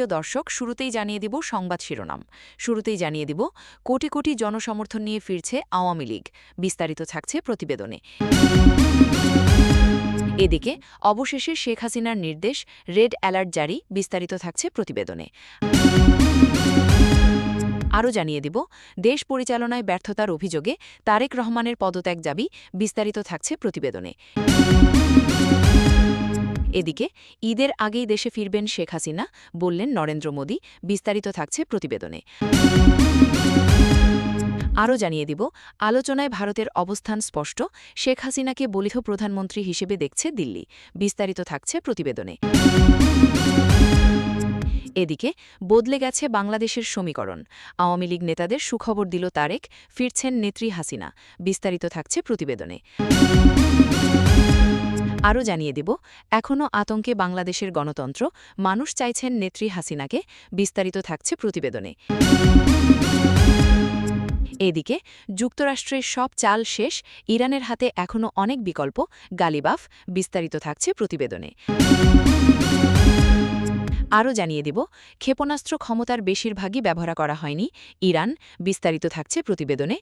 সুপ্রিয় দর্শক, শুরুতেই জানিয়ে দিব সংবাদ শিরোনাম। শুরুতেই জানিয়ে দিব কোটি কোটি জনসমর্থন নিয়ে ফিরছে আওয়ামী লীগ। বিস্তারিত থাকছে প্রতিবেদনে। এদিকে অবশেষে শেখ হাসিনার নির্দেশ, রেড অ্যালার্ট জারি। বিস্তারিত থাকছে প্রতিবেদনে। আরও জানিয়ে দিব দেশ পরিচালনায় ব্যর্থতার অভিযোগে তারেক রহমানের পদত্যাগ দাবি। বিস্তারিত থাকছে প্রতিবেদনে। এদিকে ঈদের আগেই দেশে ফিরবেন শেখ হাসিনা, বললেন নরেন্দ্র মোদী। বিস্তারিত থাকছে প্রতিবেদনে। আরও জানিয়ে দিব আলোচনায় ভারতের অবস্থান স্পষ্ট, শেখ হাসিনাকে বলিষ্ঠ প্রধানমন্ত্রী হিসেবে দেখছে দিল্লি। বিস্তারিত থাকছে প্রতিবেদনে। এদিকে বদলে গেছে বাংলাদেশের সমীকরণ, আওয়ামী লীগ নেতাদের সুখবর দিল তারেক, ফিরছেন নেত্রী হাসিনা। বিস্তারিত থাকছে প্রতিবেদনে। আরও জানিয়ে দেব এখনও আতঙ্কে বাংলাদেশের গণতন্ত্র, মানুষ চাইছেন নেত্রী হাসিনাকে। বিস্তারিত থাকছে প্রতিবেদনে। এদিকে যুক্তরাষ্ট্রের সব চাল শেষ, ইরানের হাতে এখনও অনেক বিকল্প, গালিবাফ। বিস্তারিত থাকছে প্রতিবেদনে। আরও জানিয়ে দেব ক্ষেপণাস্ত্র ক্ষমতার বেশিরভাগই ব্যবহার করা হয়নি ইরান। বিস্তারিত থাকছে প্রতিবেদনে।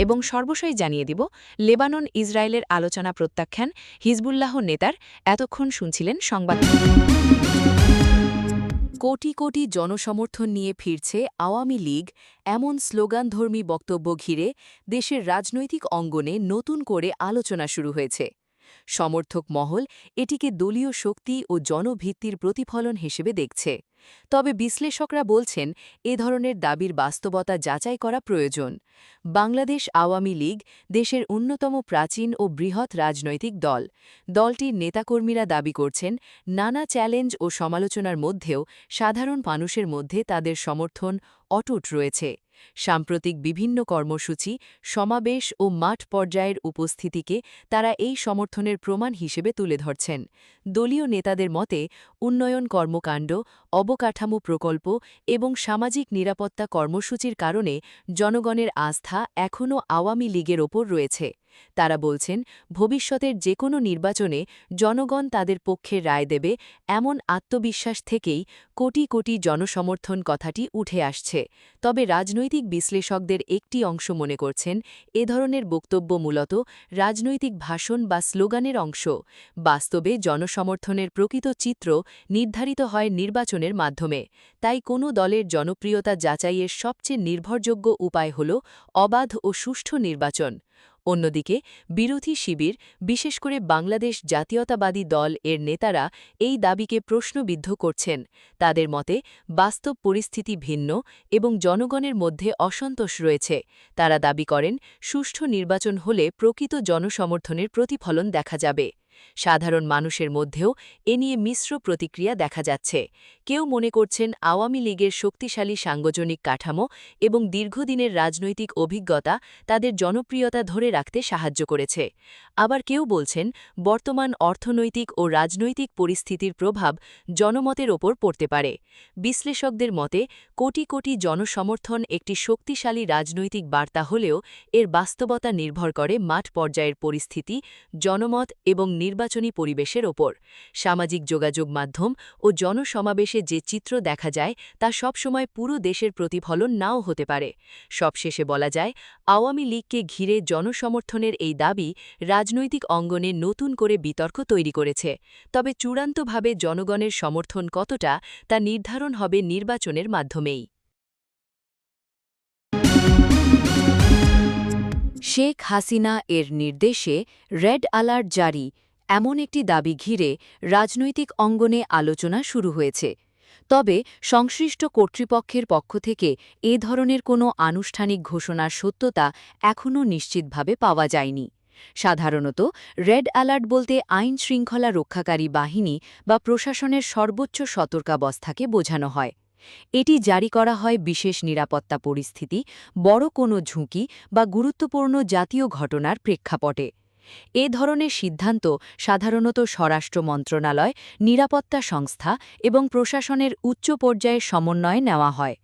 এবং সর্বশেষ জানিয়ে দিব লেবানন ইসরায়েলের আলোচনা প্রত্যাখ্যান হিজবুল্লাহ নেতার। এতক্ষণ শুনছিলেন সংবাদ। কোটি কোটি জনসমর্থন নিয়ে ফিরছে আওয়ামী লীগ, এমন স্লোগানধর্মী বক্তব্য ঘিরে দেশের রাজনৈতিক অঙ্গনে নতুন করে আলোচনা শুরু হয়েছে। সমর্থক মহল এটিকে দলীয় শক্তি ও জনভিত্তির প্রতিফলন হিসেবে দেখছে। তবে বিশ্লেষকরা বলছেন এ ধরনের দাবির বাস্তবতা যাচাই করা প্রয়োজন। বাংলাদেশ আওয়ামী লীগ দেশের অন্যতম প্রাচীন ও বৃহৎ রাজনৈতিক দল। দলটির নেতাকর্মীরা দাবি করছেন নানা চ্যালেঞ্জ ও সমালোচনার মধ্যেও সাধারণ মানুষের মধ্যে তাদের সমর্থন অটুট রয়েছে। সাম্প্রতিক বিভিন্ন কর্মসূচি, সমাবেশ ও মাঠ পর্যায়ের উপস্থিতিকে তারা এই সমর্থনের প্রমাণ হিসেবে তুলে ধরছেন। দলীয় নেতাদের মতে উন্নয়ন কর্মকাণ্ড, অবকাঠামো প্রকল্প এবং সামাজিক নিরাপত্তা কর্মসূচির কারণে জনগণের আস্থা এখনও আওয়ামী লীগের ওপর রয়েছে। তারা বলছেন ভবিষ্যতের যে কোনো নির্বাচনে জনগণ তাদের পক্ষে রায় দেবে, এমন আত্মবিশ্বাস থেকেই কোটি কোটি জনসমর্থন কথাটি উঠে আসছে। তবে রাজনৈতিক বিশ্লেষকদের একটি অংশ মনে করছেন এ ধরনের বক্তব্য মূলত রাজনৈতিক ভাষণ বা স্লোগানের অংশ। বাস্তবে জনসমর্থনের প্রকৃত চিত্র নির্ধারিত হয় নির্বাচনের মাধ্যমে। তাই কোনো দলের জনপ্রিয়তা যাচাইয়ের সবচেয়ে নির্ভরযোগ্য উপায় হল অবাধ ও সুষ্ঠু নির্বাচন। অন্যদিকে বিরোধী শিবির, বিশেষ করে বাংলাদেশ জাতীয়তাবাদী দল এর নেতারা এই দাবিকে প্রশ্নবিদ্ধ করছেন। তাদের মতে বাস্তব পরিস্থিতি ভিন্ন এবং জনগণের মধ্যে অসন্তোষ রয়েছে। তারা দাবি করেন সুষ্ঠু নির্বাচন হলে প্রকৃত জনসমর্থনের প্রতিফলন দেখা যাবে। সাধারণ মানুষের মধ্যেও এ নিয়ে মিশ্র প্রতিক্রিয়া দেখা যাচ্ছে। কেউ মনে করছেন আওয়ামী লীগের শক্তিশালী সাংগঠনিক কাঠামো এবং দীর্ঘদিনের রাজনৈতিক অভিজ্ঞতা তাদের জনপ্রিয়তা ধরে রাখতে সাহায্য করেছে। আবার কেউ বলছেন বর্তমান অর্থনৈতিক ও রাজনৈতিক পরিস্থিতির প্রভাব জনমতের ওপর পড়তে পারে। বিশ্লেষকদের মতে কোটি কোটি জনসমর্থন একটি শক্তিশালী রাজনৈতিক বার্তা হলেও এর বাস্তবতা নির্ভর করে মাঠ পর্যায়ের পরিস্থিতি, জনমত এবং নির্বাচনী পরিবেশের ওপর। সামাজিক যোগাযোগ মাধ্যম ও জনসমাবেশে যে চিত্র দেখা যায় তা সবসময় পুরো দেশের প্রতিফলন নাও হতে পারে। সবশেষে বলা যায় আওয়ামী লীগকে ঘিরে জনসমর্থনের এই দাবি রাজনৈতিক অঙ্গনে নতুন করে বিতর্ক তৈরি করেছে। তবে চূড়ান্তভাবে জনগণের সমর্থন কতটা তা নির্ধারণ হবে নির্বাচনের মাধ্যমেই। শেখ হাসিনা এর নির্দেশে রেড অ্যালার্ট জারি, এমন একটি দাবি ঘিরে রাজনৈতিক অঙ্গনে আলোচনা শুরু হয়েছে। তবে সংশ্লিষ্ট কর্তৃপক্ষের পক্ষ থেকে এ ধরনের কোনো আনুষ্ঠানিক ঘোষণার সত্যতা এখনও নিশ্চিতভাবে পাওয়া যায়নি। সাধারণত রেড অ্যালার্ট বলতে আইন শৃঙ্খলা রক্ষাকারী বাহিনী বা প্রশাসনের সর্বোচ্চ সতর্কাবস্থাকে বোঝানো হয়। এটি জারি করা হয় বিশেষ নিরাপত্তা পরিস্থিতি, বড় কোনো ঝুঁকি বা গুরুত্বপূর্ণ জাতীয় ঘটনার প্রেক্ষাপটে। এ ধরনের সিদ্ধান্ত সাধারণত স্বরাষ্ট্র মন্ত্রণালয়, নিরাপত্তা সংস্থা এবং প্রশাসনের উচ্চ পর্যায়ের সমন্বয়ে নেওয়া হয়।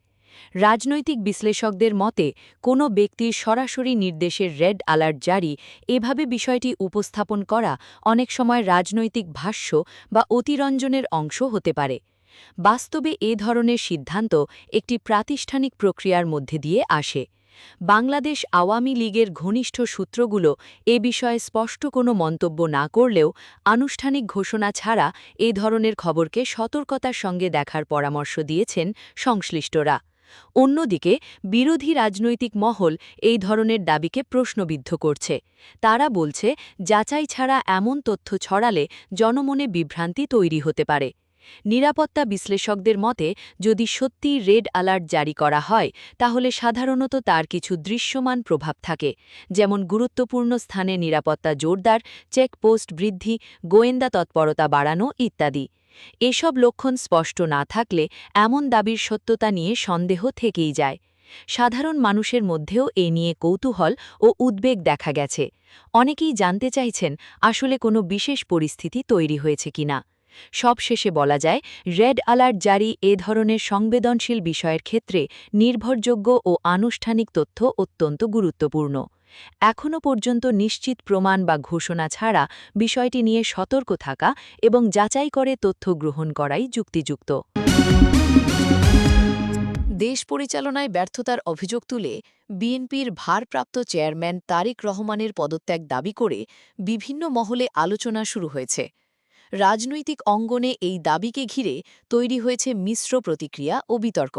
রাজনৈতিক বিশ্লেষকদের মতে কোনো ব্যক্তির সরাসরি নির্দেশের রেড অ্যালার্ট জারি এভাবে বিষয়টি উপস্থাপন করা অনেক সময় রাজনৈতিক ভাষ্য বা অতিরঞ্জনের অংশ হতে পারে। বাস্তবে এ ধরনের সিদ্ধান্ত একটি প্রাতিষ্ঠানিক প্রক্রিয়ার মধ্যে দিয়ে আসে। বাংলাদেশ আওয়ামী লীগের ঘনিষ্ঠ সূত্রগুলো এ বিষয়ে স্পষ্ট কোনো মন্তব্য না করলেও আনুষ্ঠানিক ঘোষণা ছাড়া এ ধরনের খবরকে সতর্কতার সঙ্গে দেখার পরামর্শ দিয়েছেন সংশ্লিষ্টরা। অন্যদিকে বিরোধী রাজনৈতিক মহল এই ধরনের দাবিকে প্রশ্নবিদ্ধ করছে। তারা বলছে, যাচাই ছাড়া এমন তথ্য ছড়ালে জনমনে বিভ্রান্তি তৈরি হতে পারে। নিরাপত্তা বিশ্লেষকদের মতে, যদি সত্যি রেড অ্যালার্ট জারি করা হয় তাহলে সাধারণত তার কিছু দৃশ্যমান প্রভাব থাকে, যেমন গুরুত্বপূর্ণ স্থানে নিরাপত্তা জোরদার, চেকপোস্ট বৃদ্ধি, গোয়েন্দা তৎপরতা বাড়ানো ইত্যাদি। এসব লক্ষণ স্পষ্ট না থাকলে এমন দাবির সত্যতা নিয়ে সন্দেহ থেকেই যায়। সাধারণ মানুষের মধ্যেও এ নিয়ে কৌতূহল ও উদ্বেগ দেখা গেছে। অনেকেই জানতে চাইছেন আসলে কোনো বিশেষ পরিস্থিতি তৈরি হয়েছে কিনা। সবশেষে বলা যায়, রেড অ্যালার্ট জারি এ ধরনের সংবেদনশীল বিষয়ের ক্ষেত্রে নির্ভরযোগ্য ও আনুষ্ঠানিক তথ্য অত্যন্ত গুরুত্বপূর্ণ। এখনও পর্যন্ত নিশ্চিত প্রমাণ বা ঘোষণা ছাড়া বিষয়টি নিয়ে সতর্ক থাকা এবং যাচাই করে তথ্য গ্রহণ করাই যুক্তিযুক্ত। দেশ পরিচালনায় ব্যর্থতার অভিযোগ তুলে বিএনপির ভারপ্রাপ্ত চেয়ারম্যান তারেক রহমানের পদত্যাগ দাবি করে বিভিন্ন মহলে আলোচনা শুরু হয়েছে। রাজনৈতিক অঙ্গনে এই দাবিকে ঘিরে তৈরি হয়েছে মিশ্র প্রতিক্রিয়া ও বিতর্ক।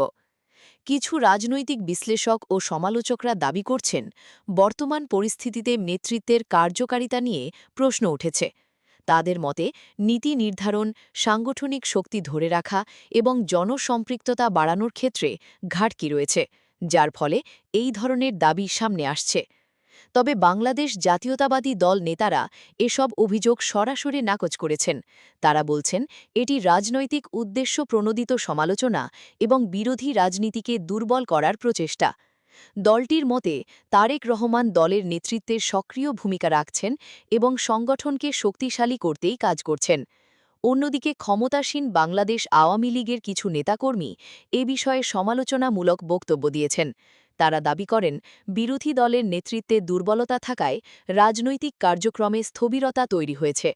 কিছু রাজনৈতিক বিশ্লেষক ও সমালোচকরা দাবি করছেন, বর্তমান পরিস্থিতিতে নেতৃত্বের কার্যকারিতা নিয়ে প্রশ্ন উঠেছে। তাদের মতে, নীতি নির্ধারণ, সাংগঠনিক শক্তি ধরে রাখা এবং জনসম্পৃক্ততা বাড়ানোর ক্ষেত্রে ঘাটতি রয়েছে, যার ফলে এই ধরনের দাবি সামনে আসছে। তবে বাংলাদেশ জাতীয়তাবাদী দল নেতারা এসব অভিযোগ সরাসরি নাকচ করেছেন। তারা বলছেন, এটি রাজনৈতিক উদ্দেশ্য প্রণোদিত সমালোচনা এবং বিরোধী রাজনীতিকে দুর্বল করার প্রচেষ্টা। দলটির মতে, তারেক রহমান দলের নেতৃত্বে সক্রিয় ভূমিকা রাখছেন এবং সংগঠনকে শক্তিশালী করতেই কাজ করছেন। অন্যদিকে ক্ষমতাসীন বাংলাদেশ আওয়ামী লীগের কিছু নেতাকর্মী এ বিষয়ে সমালোচনামূলক বক্তব্য দিয়েছেন। তারা দাবি করেন, বিরোধী দলের নেতৃত্বে দুর্বলতা থাকায় রাজনৈতিক কার্যক্রমে স্থবিরতা তৈরি হয়েছে।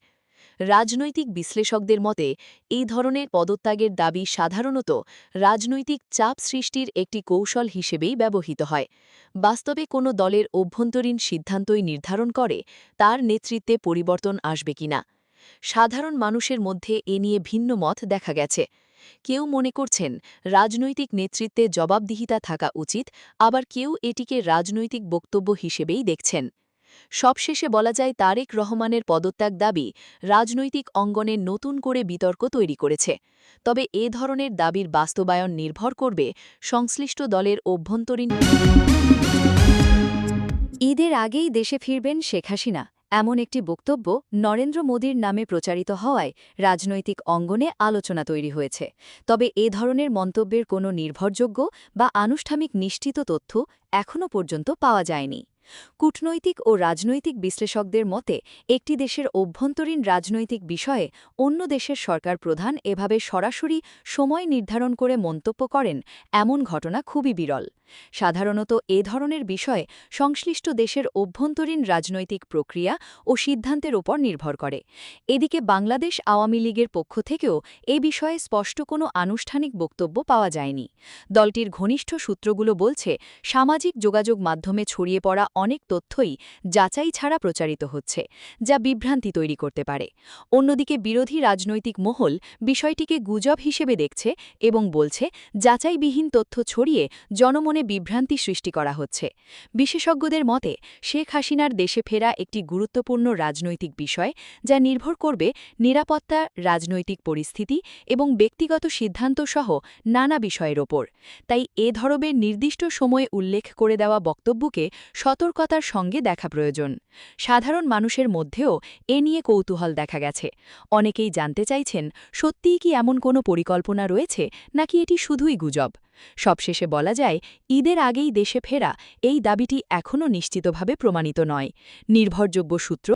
রাজনৈতিক বিশ্লেষকদের মতে, এই ধরনের পদত্যাগের দাবি সাধারণত রাজনৈতিক চাপ সৃষ্টির একটি কৌশল হিসেবেই ব্যবহৃত হয়। বাস্তবে কোনো দলের অভ্যন্তরীণ সিদ্ধান্তই নির্ধারণ করে তার নেতৃত্বে পরিবর্তন আসবে কিনা। সাধারণ মানুষের মধ্যে এ নিয়ে ভিন্ন মত দেখা গেছে। কেউ মনে করছেন রাজনৈতিক নেতৃত্বে জবাবদিহিতা থাকা উচিত, আবার কেউ এটিকে রাজনৈতিক বক্তব্য হিসেবেই দেখছেন। সবশেষে বলা যায়, তারেক রহমানের পদত্যাগ দাবি রাজনৈতিক অঙ্গনে নতুন করে বিতর্ক তৈরি করেছে। তবে এ ধরনের দাবির বাস্তবায়ন নির্ভর করবে সংশ্লিষ্ট দলের অভ্যন্তরীণ। ঈদের আগেই দেশে ফিরবেন শেখ হাসিনা, এমন একটি বক্তব্য নরেন্দ্র মোদীর নামে প্রচারিত হওয়ায় রাজনৈতিক অঙ্গনে আলোচনা তৈরি হয়েছে। তবে এ ধরনের মন্তব্যের কোনো নির্ভরযোগ্য বা আনুষ্ঠানিক নিশ্চিত তথ্য এখনও পর্যন্ত পাওয়া যায়নি। কূটনৈতিক ও রাজনৈতিক বিশ্লেষকদের মতে, একটি দেশের অভ্যন্তরীণ রাজনৈতিক বিষয়ে অন্য দেশের সরকার প্রধান এভাবে সরাসরি সময় নির্ধারণ করে মন্তব্য করেন, এমন ঘটনা খুবই বিরল। সাধারণত এ ধরনের বিষয়ে সংশ্লিষ্ট দেশের অভ্যন্তরীণ রাজনৈতিক প্রক্রিয়া ও সিদ্ধান্তের ওপর নির্ভর করে। এদিকে বাংলাদেশ আওয়ামী লীগের পক্ষ থেকেও এ বিষয়ে স্পষ্ট কোনো আনুষ্ঠানিক বক্তব্য পাওয়া যায়নি। দলটির ঘনিষ্ঠ সূত্রগুলো বলছে, সামাজিক যোগাযোগ মাধ্যমে ছড়িয়ে পড়া অনেক তথ্যই যাচাই ছাড়া প্রচারিত হচ্ছে, যা বিভ্রান্তি তৈরি করতে পারে। অন্যদিকে বিরোধী রাজনৈতিক মহল বিষয়টিকে গুজব হিসেবে দেখছে এবং বলছে, যাচাইবিহীন তথ্য ছড়িয়ে জনমনে বিভ্রান্তি সৃষ্টি করা হচ্ছে। বিশেষজ্ঞদের মতে, শেখ হাসিনার দেশে ফেরা একটি গুরুত্বপূর্ণ রাজনৈতিক বিষয়, যা নির্ভর করবে নিরাপত্তা, রাজনৈতিক পরিস্থিতি এবং ব্যক্তিগত সিদ্ধান্তসহ নানা বিষয়ের ওপর। তাই এ ধরনের নির্দিষ্ট সময়ে উল্লেখ করে দেওয়া বক্তব্যকে সতর্কতার সঙ্গে দেখা প্রয়োজন। সাধারণ মানুষের মধ্যেও এ নিয়ে কৌতূহল দেখা গেছে। অনেকেই জানতে চাইছেন, সত্যিই কি এমন কোনো পরিকল্পনা রয়েছে নাকি এটি শুধুই গুজব। সবশেষে বলা যায়, ঈদের আগেই দেশে ফেরা এই দাবিটি এখনও নিশ্চিতভাবে প্রমাণিত নয়। নির্ভরযোগ্য সূত্র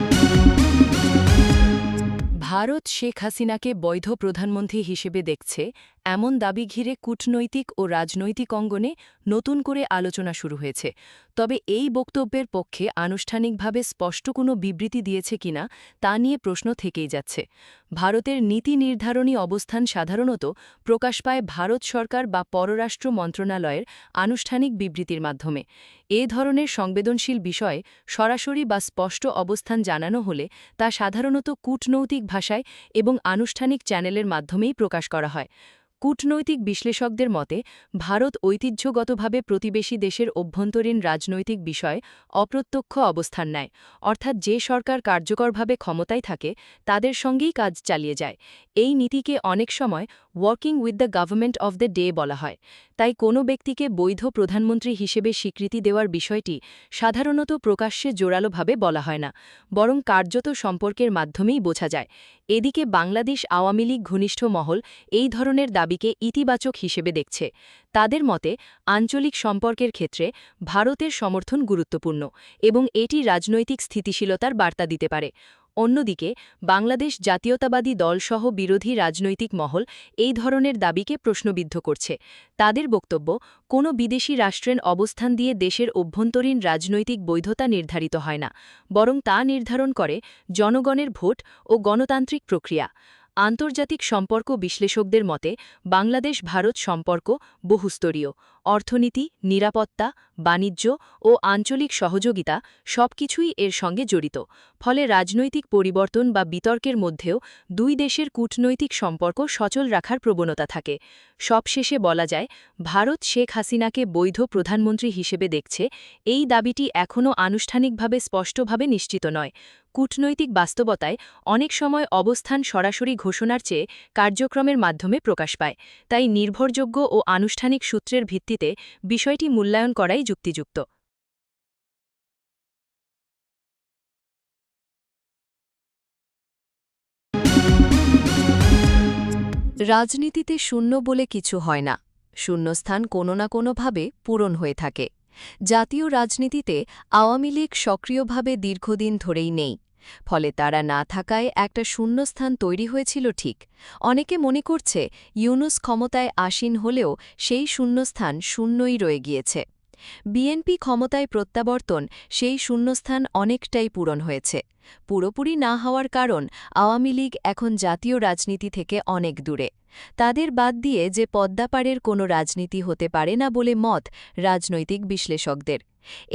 ভারত শেখ হাসিনাকে বৈধ প্রধানমন্ত্রী হিসেবে দেখছে এমন দাবি ঘিরে কূটনৈতিক ও রাজনৈতিক অঙ্গনে নতুন করে আলোচনা শুরু হয়েছে। তবে এই বক্তব্যের পক্ষে আনুষ্ঠানিকভাবে স্পষ্ট কোনো বিবৃতি দিয়েছে কিনা তা নিয়ে প্রশ্ন থেকেই যাচ্ছে। ভারতের নীতি নির্ধারণী অবস্থান সাধারণত প্রকাশ পায় ভারত সরকার বা পররাষ্ট্র মন্ত্রণালয়ের আনুষ্ঠানিক বিবৃতির মাধ্যমে। এ ধরনের সংবেদনশীল বিষয়ে সরাসরি বা স্পষ্ট অবস্থান জানানো হলে তা সাধারণত কূটনৈতিক ভাষায় এবং আনুষ্ঠানিক চ্যানেলের মাধ্যমেই প্রকাশ করা হয়। কূটনৈতিক বিশ্লেষকদের মতে ভারত ঐতিহ্যগতভাবে প্রতিবেশী দেশের অভ্যন্তরীণ রাজনৈতিক বিষয়ে অপ্রত্যক্ষ অবস্থান নেয়, অর্থাৎ যে সরকার কার্যকরভাবে ক্ষমতায় থাকে তাদের সঙ্গেই কাজ চালিয়ে যায়। এই নীতিকে অনেক সময় working with the government of the day বলা হয়। তাই কোনো ব্যক্তিকে বৈধ প্রধানমন্ত্রী হিসেবে স্বীকৃতি দেওয়ার বিষয়টি সাধারণত প্রকাশ্যে জোরালোভাবে বলা হয় না, বরং কার্যত সম্পর্কের মাধ্যমেই বোঝা যায়। এদিকে বাংলাদেশ আওয়ামী লীগ ঘনিষ্ঠ মহল এই ধরনের দাবিকে ইতিবাচক হিসেবে দেখছে। তাদের মতে আঞ্চলিক সম্পর্কের ক্ষেত্রে ভারতের সমর্থন গুরুত্বপূর্ণ এবং এটি রাজনৈতিক স্থিতিশীলতার বার্তা দিতে পারে। অন্যদিকে বাংলাদেশ জাতীয়তাবাদী দলসহ বিরোধী রাজনৈতিক মহল এই ধরনের দাবিকে প্রশ্নবিদ্ধ করছে। তাদের বক্তব্য, কোনো বিদেশি রাষ্ট্রের অবস্থান দিয়ে দেশের অভ্যন্তরীণ রাজনৈতিক বৈধতা নির্ধারিত হয় না, বরং তা নির্ধারণ করে জনগণের ভোট ও গণতান্ত্রিক প্রক্রিয়া। আন্তর্জাতিক সম্পর্ক বিশ্লেষকদের মতে বাংলাদেশ ভারত সম্পর্ক বহুস্তরীয়। অর্থনীতি, নিরাপত্তা, বাণিজ্য ও আঞ্চলিক সহযোগিতা সবকিছুই এর সঙ্গে জড়িত। ফলে রাজনৈতিক পরিবর্তন বা বিতর্কের মধ্যেও দুই দেশের কূটনৈতিক সম্পর্ক সচল রাখার প্রবণতা থাকে। সবশেষে বলা যায়, ভারত শেখ হাসিনাকে বৈধ প্রধানমন্ত্রী হিসেবে দেখছে, এই দাবিটি এখনও আনুষ্ঠানিকভাবে স্পষ্টভাবে নিশ্চিত নয়। কূটনৈতিক বাস্তবতায় অনেক সময় অবস্থান সরাসরি ঘোষণার চেয়ে কার্যক্রমের মাধ্যমে প্রকাশ পায়। তাই নির্ভরযোগ্য ও আনুষ্ঠানিক সূত্রের ভিত্তিতে বিষয়টি মূল্যায়ন করাই যুক্তিযুক্ত। রাজনীতিতে শূন্য বলে কিছু হয় না। শূন্যস্থান কোনো না কোনোভাবে পূরণ হয়ে থাকে। জাতীয় রাজনীতিতে আওয়ামী লীগ সক্রিয়ভাবে দীর্ঘদিন ধরেই নেই। ফলে তারা না থাকায় একটা শূন্যস্থান তৈরি হয়েছিল ঠিক। অনেকে মনে করছে ইউনূস ক্ষমতায় আসীন হলেও সেই শূন্যস্থান শূন্যই রয়ে গিয়েছে। বিএনপি ক্ষমতায় প্রত্যাবর্তন সেই শূন্যস্থান অনেকটাই পূরণ হয়েছে। পুরোপুরি না হওয়ার কারণ আওয়ামী লীগ এখন জাতীয় রাজনীতি থেকে অনেক দূরে। তাদের বাদ দিয়ে যে পদ্মাপাড়ের কোনো রাজনীতি হতে পারে না বলে মত রাজনৈতিক বিশ্লেষকদের।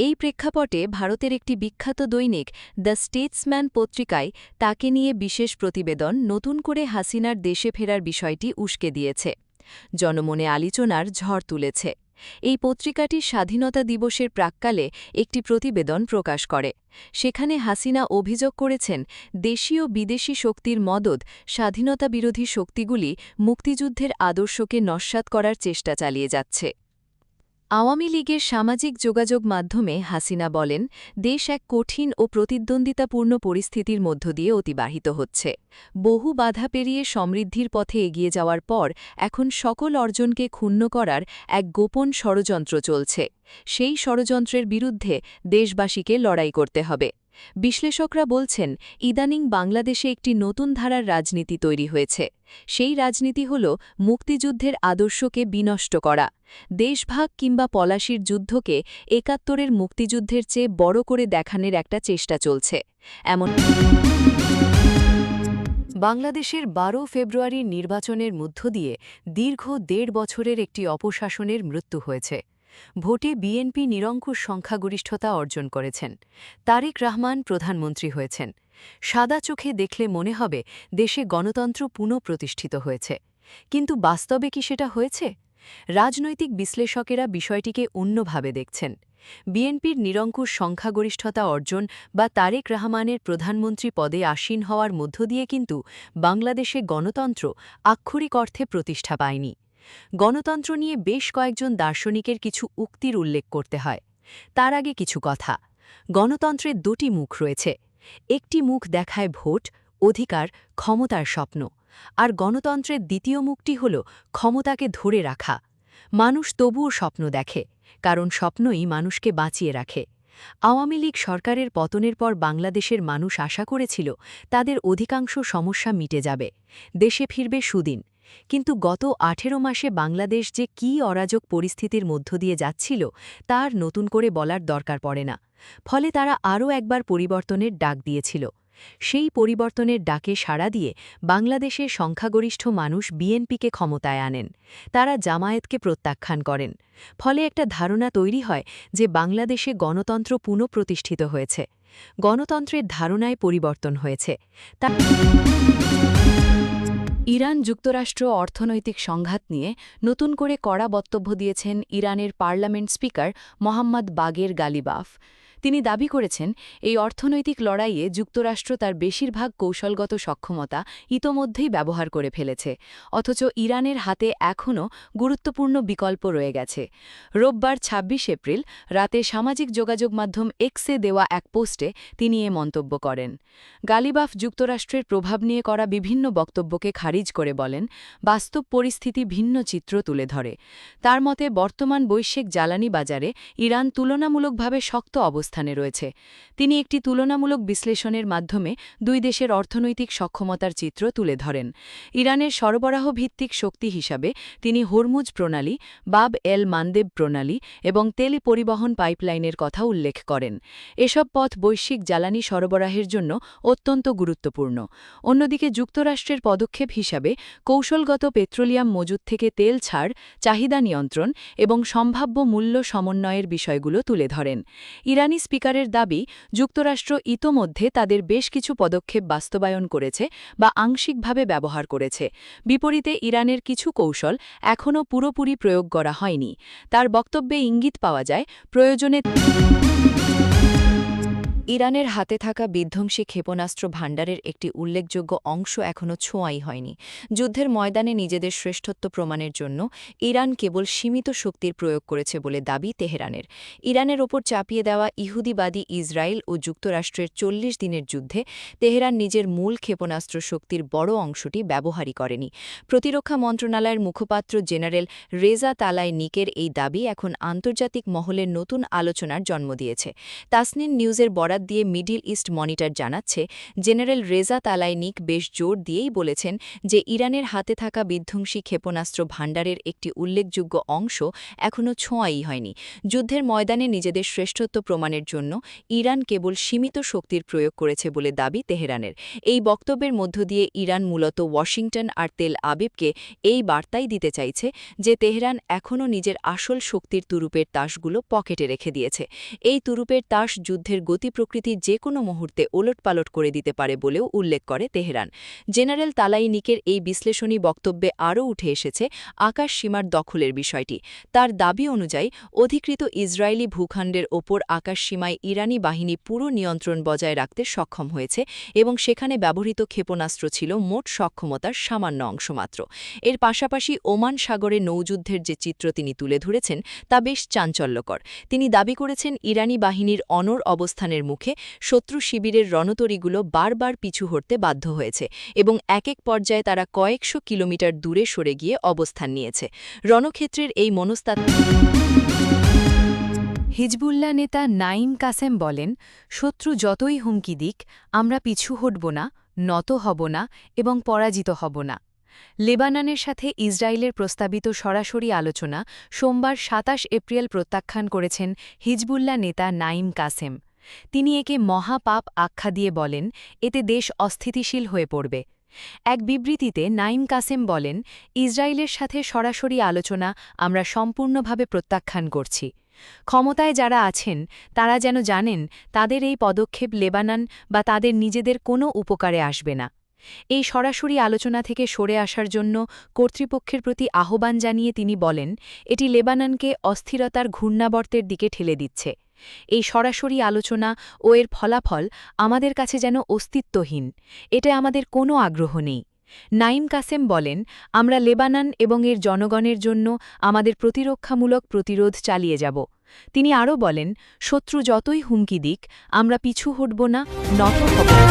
এই প্রেক্ষাপটে ভারতের একটি বিখ্যাত দৈনিক দ্য স্টেটসম্যান পত্রিকায় তাকে নিয়ে বিশেষ প্রতিবেদন নতুন করে হাসিনার দেশে ফেরার বিষয়টি উস্কে দিয়েছে। জনমনে আলোচনার ঝড় তুলেছে। এই পত্রিকাটি স্বাধীনতা দিবসের প্রাক্কালে একটি প্রতিবেদন প্রকাশ করে। সেখানে হাসিনা অভিযোগ করেছেন, দেশীয় বিদেশি শক্তির মদদ স্বাধীনতাবিরোধী শক্তিগুলি মুক্তিযুদ্ধের আদর্শকে নস্যাৎ করার চেষ্টা চালিয়ে যাচ্ছে। আওয়ামী লীগের সামাজিক যোগাযোগ মাধ্যমে হাসিনা বলেন, দেশ এক কঠিন ও প্রতিদ্বন্দ্বিতাপূর্ণ পরিস্থিতির মধ্য দিয়ে অতিবাহিত হচ্ছে। বহু বাধা পেরিয়ে সমৃদ্ধির পথে এগিয়ে যাওয়ার পর এখন সকল অর্জনকে ক্ষুণ্ণ করার এক গোপন ষড়যন্ত্র চলছে। সেই ষড়যন্ত্রের বিরুদ্ধে দেশবাসীকে লড়াই করতে হবে। বিশ্লেষকরা বলছেন, ইদানিং বাংলাদেশে একটি নতুন ধারার রাজনীতি তৈরি হয়েছে। সেই রাজনীতি হল মুক্তিযুদ্ধের আদর্শকে বিনষ্ট করা। দেশভাগ কিংবা পলাশির যুদ্ধকে ৭১-এর মুক্তিযুদ্ধের চেয়ে বড় করে দেখানোর একটা চেষ্টা চলছে। এমন বাংলাদেশের ১২ ফেব্রুয়ারির নির্বাচনের মধ্য দিয়ে দীর্ঘ ১.৫ বছরের একটি অপশাসনের মৃত্যু হয়েছে। ভোটে বিএনপি নিরঙ্কুশ সংখ্যাগরিষ্ঠতা অর্জন করেছেন। তারেক রহমান প্রধানমন্ত্রী হয়েছেন। সাদা চোখে দেখলে মনে হবে দেশে গণতন্ত্র পুনঃপ্রতিষ্ঠিত হয়েছে। কিন্তু বাস্তবে কি সেটা হয়েছে? রাজনৈতিক বিশ্লেষকেরা বিষয়টিকে অন্যভাবে দেখছেন। বিএনপির নিরঙ্কুশ সংখ্যাগরিষ্ঠতা অর্জন বা তারেক রহমানের প্রধানমন্ত্রী পদে আসীন হওয়ার মধ্য দিয়ে কিন্তু বাংলাদেশে গণতন্ত্র আক্ষরিক অর্থে প্রতিষ্ঠা পায়নি। গণতন্ত্র নিয়ে বেশ কয়েকজন দার্শনিকের কিছু উক্তির উল্লেখ করতে হয়। তার আগে কিছু কথা। গণতন্ত্রের দুটি মুখ রয়েছে। একটি মুখ দেখায় ভোট, অধিকার, ক্ষমতার স্বপ্ন। আর গণতন্ত্রের দ্বিতীয় মুখটি হল ক্ষমতাকে ধরে রাখা। মানুষ তবুও স্বপ্ন দেখে, কারণ স্বপ্নই মানুষকে বাঁচিয়ে রাখে। আওয়ামী লীগ সরকারের পতনের পর বাংলাদেশের মানুষ আশা করেছিল তাদের অধিকাংশ সমস্যা মিটে যাবে, দেশে ফিরবে সুদিন। কিন্তু গত 18 মাসে বাংলাদেশ যে কী অরাজক পরিস্থিতির মধ্য দিয়ে যাচ্ছিল তার নতুন করে বলার দরকার পড়ে না। ফলে তারা আরও একবার পরিবর্তনের ডাক দিয়েছিল। সেই পরিবর্তনের ডাকে সাড়া দিয়ে বাংলাদেশের সংখ্যাগরিষ্ঠ মানুষ বিএনপিকে ক্ষমতায় আনেন। তারা জামায়াতকে প্রত্যাখ্যান করেন। ফলে একটা ধারণা তৈরি হয় যে বাংলাদেশে গণতন্ত্র পুনঃপ্রতিষ্ঠিত হয়েছে, গণতন্ত্রের ধারণায় পরিবর্তন হয়েছে। ইরান যুক্তরাষ্ট্র অর্থনৈতিক সংঘাত নিয়ে নতুন করে কড়া বক্তব্য দিয়েছেন ইরানের পার্লামেন্ট স্পিকার মোহাম্মদ বাগের গালিবাফ। তিনি দাবি করেছেন, এই অর্থনৈতিক লড়াইয়ে যুক্তরাষ্ট্র তার বেশিরভাগ কৌশলগত সক্ষমতা ইতোমধ্যেই ব্যবহার করে ফেলেছে, অথচ ইরানের হাতে এখনও গুরুত্বপূর্ণ বিকল্প রয়ে গেছে। রোববার ২৬ এপ্রিল রাতে সামাজিক যোগাযোগ মাধ্যম এক্সে দেওয়া এক পোস্টে তিনি এ মন্তব্য করেন। গালিবাফ যুক্তরাষ্ট্রের প্রভাব নিয়ে করা বিভিন্ন বক্তব্যকে খারিজ করে বলেন, বাস্তব পরিস্থিতি ভিন্ন চিত্র তুলে ধরে। তার মতে বর্তমান বৈশ্বিক জ্বালানি বাজারে ইরান তুলনামূলকভাবে শক্ত অবস্থানে রয়েছে। তিনি একটি তুলনামূলক বিশ্লেষণের মাধ্যমে দুই দেশের অর্থনৈতিক সক্ষমতার চিত্র তুলে ধরেন। ইরানের সরবরাহ ভিত্তিক শক্তি হিসাবে তিনি হরমুজ প্রণালী, বাব এল মানদেব প্রণালী এবং তেল পরিবহন পাইপলাইনের কথা উল্লেখ করেন। এসব পথ বৈশ্বিক জ্বালানি সরবরাহের জন্য অত্যন্ত গুরুত্বপূর্ণ। অন্যদিকে যুক্তরাষ্ট্রের পদক্ষেপ হিসাবে কৌশলগত পেট্রোলিয়াম মজুদ থেকে তেল ছাড়, চাহিদা নিয়ন্ত্রণ এবং সম্ভাব্য মূল্য সমন্বয়ের বিষয়গুলো তুলে ধরেন। ইরানি স্পিকারের দাবি, যুক্তরাষ্ট্র ইতোমধ্যে তাদের বেশ কিছু পদক্ষেপ বাস্তবায়ন করেছে বা আংশিকভাবে ব্যবহার করেছে। বিপরীতে ইরানের কিছু কৌশল এখনও পুরোপুরি প্রয়োগ করা হয়নি। তার বক্তব্যে ইঙ্গিত পাওয়া যায়, প্রয়োজনে ইরানের হাতে থাকা বিধ্বংসী ক্ষেপণাস্ত্র ভাণ্ডারের একটি উল্লেখযোগ্য অংশ এখনও ছোঁয়াই হয়নি। যুদ্ধের ময়দানে নিজেদের শ্রেষ্ঠত্ব প্রমাণের জন্য ইরান কেবল সীমিত শক্তির প্রয়োগ করেছে বলে দাবি তেহরানের। ইরানের ওপর চাপিয়ে দেওয়া ইহুদিবাদী ইসরায়েল ও যুক্তরাষ্ট্রের ৪০ দিনের যুদ্ধে তেহরান নিজের মূল ক্ষেপণাস্ত্র শক্তির বড় অংশটি ব্যবহারই করেনি। প্রতিরক্ষা মন্ত্রণালয়ের মুখপাত্র জেনারেল রেজা তালাইনিকের এই দাবি এখন আন্তর্জাতিক মহলের নতুন আলোচনার জন্ম দিয়েছে। তাসনিম নিউজের বরাত দিয়ে মিডল ইস্ট মনিটর জানাচ্ছে, জেনারেল রেজা তালাইনিক বেশ জোর দিয়েই বলেছেন যে ইরানের হাতে থাকা বিধ্বংসী ক্ষেপণাস্ত্র ভাণ্ডারের একটি উল্লেখযোগ্য অংশ এখনও ছোঁয়াই হয়নি। যুদ্ধের ময়দানে নিজেদের শ্রেষ্ঠত্ব প্রমাণের জন্য ইরান কেবল সীমিত শক্তির প্রয়োগ করেছে বলে দাবি তেহরানের। এই বক্তব্যের মধ্য দিয়ে ইরান মূলত ওয়াশিংটন আর তেল আবিবকে এই বার্তাই দিতে চাইছে যে তেহরান এখনও নিজের আসল শক্তির তুরুপের তাসগুলো পকেটে রেখে দিয়েছে। এই তুরুপের তাস যুদ্ধের গতি প্রকৃতি যে কোনো মুহূর্তে ওলটপালট করে দিতে পারে বলেও উল্লেখ করে তেহরান। জেনারেল তালাইনিকের এই বিশ্লেষণী বক্তব্যে আরও উঠে এসেছে আকাশ সীমার দখলের বিষয়টি। তার দাবি অনুযায়ী অধিকৃত ইসরায়েলি ভূখণ্ডের ওপর আকাশ সীমায় ইরানি বাহিনী পুরো নিয়ন্ত্রণ বজায় রাখতে সক্ষম হয়েছে এবং সেখানে ব্যবহৃত ক্ষেপণাস্ত্র ছিল মোট সক্ষমতার সামান্য অংশমাত্র। এর পাশাপাশি ওমান সাগরে নৌযুদ্ধের যে চিত্র তিনি তুলে ধরেছেন তা বেশ চাঞ্চল্যকর। তিনি দাবি করেছেন, ইরানি বাহিনীর অনড় অবস্থানের মুখে শত্রু শিবিরের রণতরীগুলো বারবার পিছু হটতে বাধ্য হয়েছে এবং এক পর্যায়ে তারা কয়েকশো কিলোমিটার দূরে সরে গিয়ে অবস্থান নিয়েছে। রণক্ষেত্রের এই মনস্তাত্ত্বিক হিজবুল্লাহ নেতা নাঈম কাসেম বলেন, শত্রু যতই হুমকি দিক, আমরা পিছু হটব না, নত হব না এবং পরাজিত হব না। লেবাননের সাথে ইসরায়েলের প্রস্তাবিত সরাসরি আলোচনা সোমবার ২৭ এপ্রিল প্রত্যাখ্যান করেছেন হিজবুল্লাহ নেতা নাঈম কাসেম। তিনি একে মহাপাপ আখ্যা দিয়ে বলেন, এতে দেশ অস্থিতিশীল হয়ে পড়বে। এক বিবৃতিতে নাঈম কাসেম বলেন, ইসরায়েলের সাথে সরাসরি আলোচনা আমরা সম্পূর্ণভাবে প্রত্যাখ্যান করছি। ক্ষমতায় যারা আছেন তারা যেন জানেন তাদের এই পদক্ষেপ লেবানন বা তাদের নিজেদের কোনো উপকারে আসবে না। এই সরাসরি আলোচনা থেকে সরে আসার জন্য কর্তৃপক্ষের প্রতি আহ্বান জানিয়ে তিনি বলেন, এটি লেবাননকে অস্থিরতার ঘূর্ণাবর্তের দিকে ঠেলে দিচ্ছে। এই সরাসরি আলোচনা ও এর ফলাফল আমাদের কাছে যেন অস্তিত্বহীন, এটা আমাদের কোনো আগ্রহ নেই। নাঈম কাসেম বলেন, আমরা লেবানন এবং এর জনগণের জন্য আমাদের প্রতিরক্ষামূলক প্রতিরোধ চালিয়ে যাব। তিনি আরও বলেন, শত্রু যতই হুমকি দিক, আমরা পিছু হটব না, নত হব না।